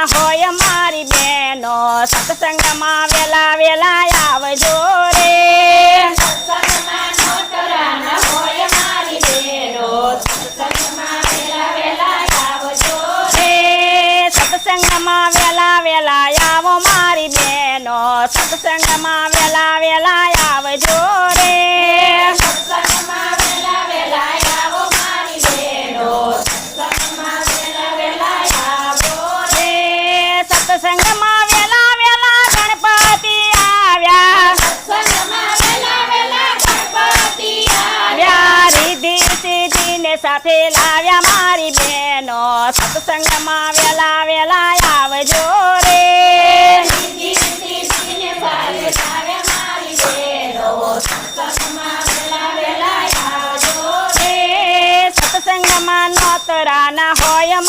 નોતરાના હોય મારી બેનો સત્સંગમાં વેલા વેલા આવજો રે સત્સંગમાં નોતરાના હોય મારી બહેનો સત્સંગમાં વેલા વેલા આવજો રે સત્સંગમાં વેલા વેલા આવો મારી બેનો સત્સંગમાં વેલા વેલા આવજો રે સત્સંગમાં વેલા વેલા આવો મારી બહેનો સત્સંગમાં વેલા વેલા આવો રે સત્સંગમાં વેલા વેલા ગણપતિ આવ્યા સત્સંગમાં વેલા વેલા ગણપતિ આવ્યા રીધિ સિદ્ધિને સાથે લાવ્યા મારી બેનો સત્સંગમાં વેલા વેલા આવજો રે રીતિ સિદ્ધિને સાથે લાવે મારી બહેનો સત્સંગમાં વેલા વેલા આવજો રે સત્સંગમાં નોતરાના હોય